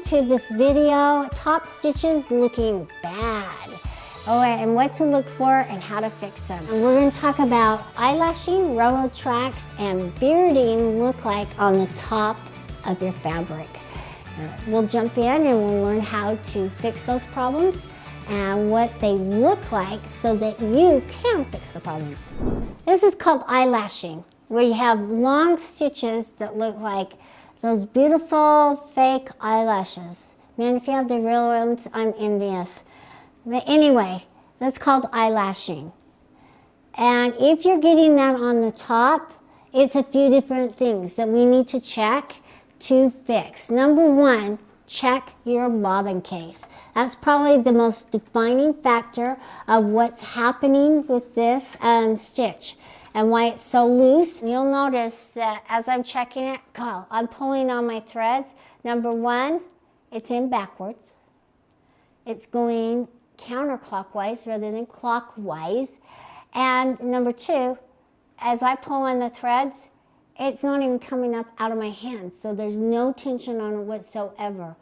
to this video, top stitches looking bad. Oh, and what to look for and how to fix them. And we're going to talk about eyelashing, railroad tracks, and bearding look like on the top of your fabric. We'll jump in and we'll learn how to fix those problems and what they look like so that you can fix the problems. This is called eyelashing, where you have long stitches that look like those beautiful fake eyelashes. Man, if you have the real ones, I'm envious. But anyway, that's called eyelashing. And if you're getting that on the top, it's a few different things that we need to check to fix. Number one, check your bobbin case. That's probably the most defining factor of what's happening with this stitch and why it's so loose. You'll notice that as I'm checking it, I'm pulling on my threads. Number one, it's in backwards. It's going counterclockwise rather than clockwise. And number two, as I pull on the threads, it's not even coming up out of my hands, so there's no tension on it whatsoever.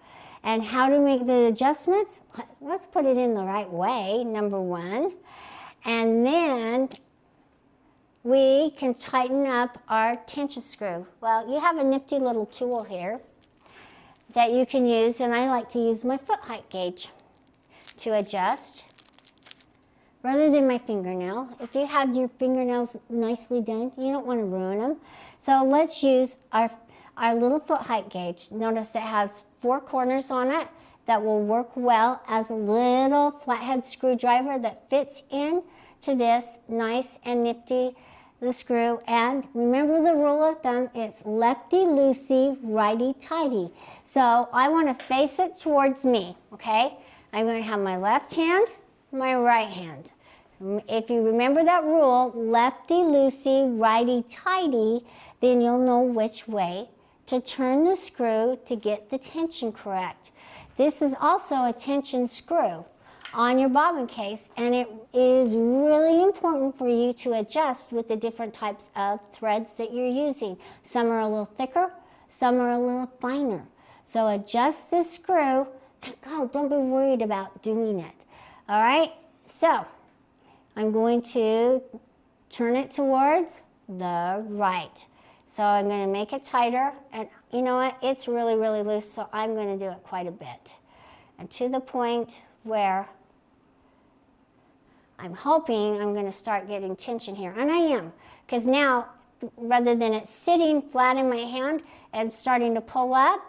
And how to make the adjustments? Let's put it in the right way, number one. And then we can tighten up our tension screw. Well, you have a nifty little tool here that you can use, and I like to use my foot height gauge to adjust rather than my fingernail. If you had your fingernails nicely done, you don't want to ruin them. So let's use our little foot height gauge. Notice it has 4 corners on it that will work well as a little flathead screwdriver that fits in to this nice and nifty the screw. And remember the rule of thumb, it's lefty-loosey, righty-tighty. So I want to face it towards me, okay? I'm going to have my left hand, my right hand. If you remember that rule, lefty-loosey, righty-tighty, then you'll know which way to turn the screw to get the tension correct. This is also a tension screw on your bobbin case, and it is really important for you to adjust with the different types of threads that you're using. Some are a little thicker, some are a little finer. So adjust the screw. Don't be worried about doing it. All right, so I'm going to turn it towards the right. So I'm going to make it tighter, and you know what, it's really, really loose, so I'm going to do it quite a bit. And to the point where I'm hoping I'm going to start getting tension here, and I am, because now, rather than it sitting flat in my hand, I'm starting to pull up,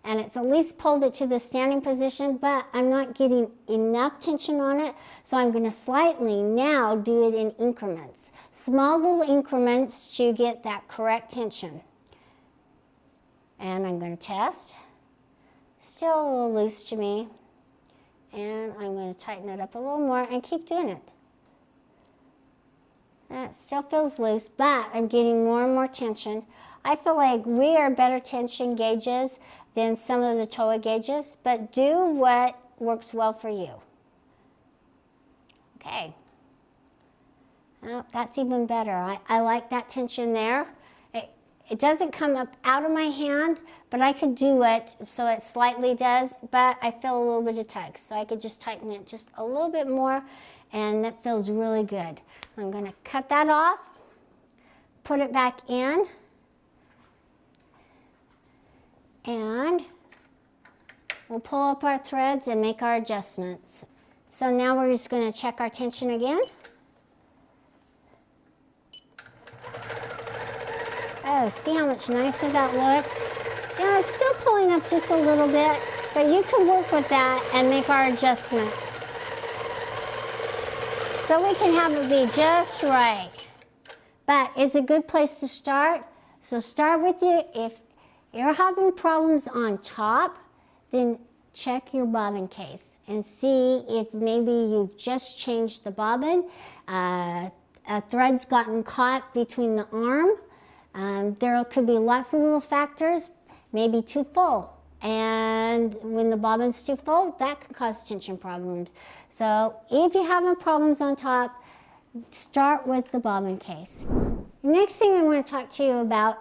and it's at least pulled it to the standing position, but I'm not getting enough tension on it, so I'm going to slightly now do it in increments. Small little increments to get that correct tension. And I'm going to test. Still a little loose to me. And I'm going to tighten it up a little more and keep doing it. It still feels loose, but I'm getting more and more tension. I feel like we are better tension gauges than some of the TOA gauges, but do what works well for you. Okay. Oh, that's even better. I like that tension there. It doesn't come up out of my hand, but I could do it so it slightly does, but I feel a little bit of tug, so I could just tighten it just a little bit more, and that feels really good. I'm going to cut that off, put it back in, and we'll pull up our threads and make our adjustments. So now we're just going to check our tension again. Oh, see how much nicer that looks? Yeah, it's still pulling up just a little bit, but you can work with that and make our adjustments. So we can have it be just right. But it's a good place to start. So start with you. If you're having problems on top, then check your bobbin case and see if maybe you've just changed the bobbin. A thread's gotten caught between the arm. There could be lots of little factors, maybe too full. And when the bobbin's too full, that can cause tension problems. So if you're having problems on top, start with the bobbin case. The next thing I want to talk to you about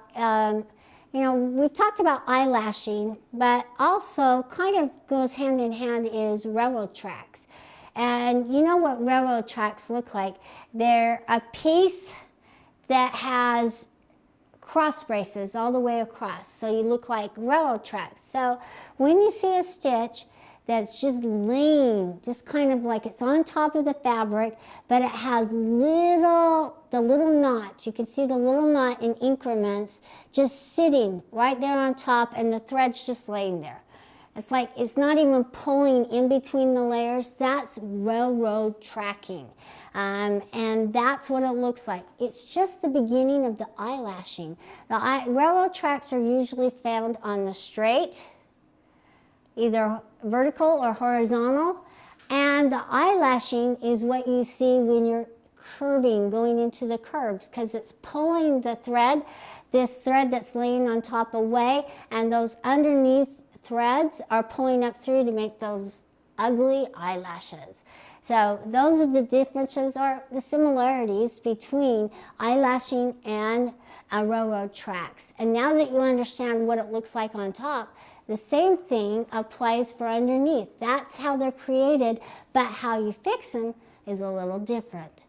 You know, we've talked about eyelashing, but also kind of goes hand in hand is railroad tracks. And you know what railroad tracks look like? They're a piece that has cross braces all the way across. So you look like railroad tracks. So when you see a stitch that's just laying, just kind of like it's on top of the fabric, but it has the little knot. You can see the little knot in increments just sitting right there on top, and the thread's just laying there. It's like it's not even pulling in between the layers. That's railroad tracking. And that's what it looks like. It's just the beginning of the eyelashing. The railroad tracks are usually found on the straight, either vertical or horizontal, and the eyelashing is what you see when you're curving, going into the curves, because it's pulling the thread, this thread that's laying on top away, and those underneath threads are pulling up through to make those ugly eyelashes. So those are the differences or the similarities between eyelashing and railroad tracks. And now that you understand what it looks like on top, the same thing applies for underneath. That's how they're created, but how you fix them is a little different.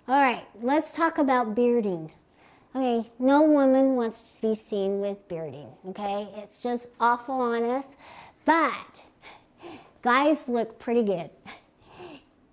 All right, let's talk about bearding. Okay, no woman wants to be seen with bearding, okay? It's just awful on us, but guys look pretty good.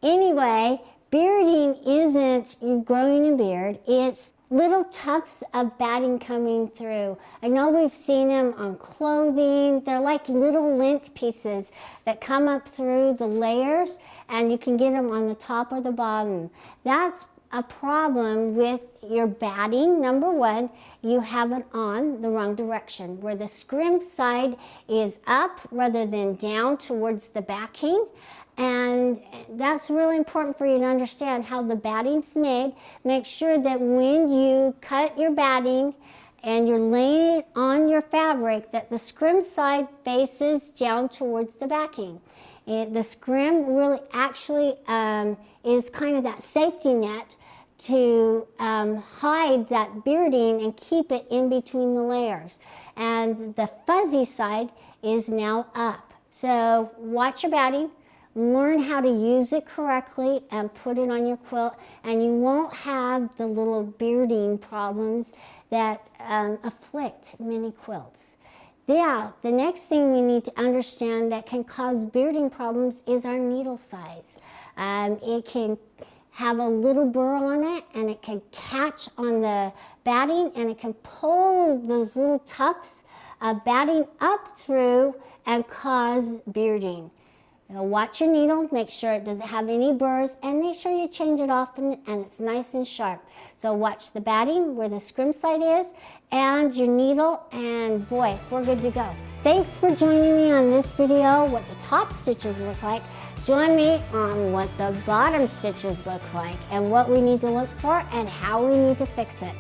Anyway, bearding isn't you growing a beard, it's little tufts of batting coming through. I know we've seen them on clothing. They're like little lint pieces that come up through the layers, and you can get them on the top or the bottom. That's a problem with your batting. Number one, you have it on the wrong direction, where the scrim side is up rather than down towards the backing. And that's really important for you to understand how the batting's made. Make sure that when you cut your batting and you're laying it on your fabric, that the scrim side faces down towards the backing. The scrim really actually is kind of that safety net to hide that bearding and keep it in between the layers. And the fuzzy side is now up. So watch your batting. Learn how to use it correctly and put it on your quilt, and you won't have the little bearding problems that afflict many quilts. Yeah, the next thing we need to understand that can cause bearding problems is our needle size. It can have a little burr on it, and it can catch on the batting, and it can pull those little tufts of batting up through and cause bearding. Now watch your needle, make sure it doesn't have any burrs, and make sure you change it often and it's nice and sharp. So watch the batting where the scrim side is and your needle, and boy, we're good to go. Thanks for joining me on this video, what the top stitches look like. Join me on what the bottom stitches look like and what we need to look for and how we need to fix it.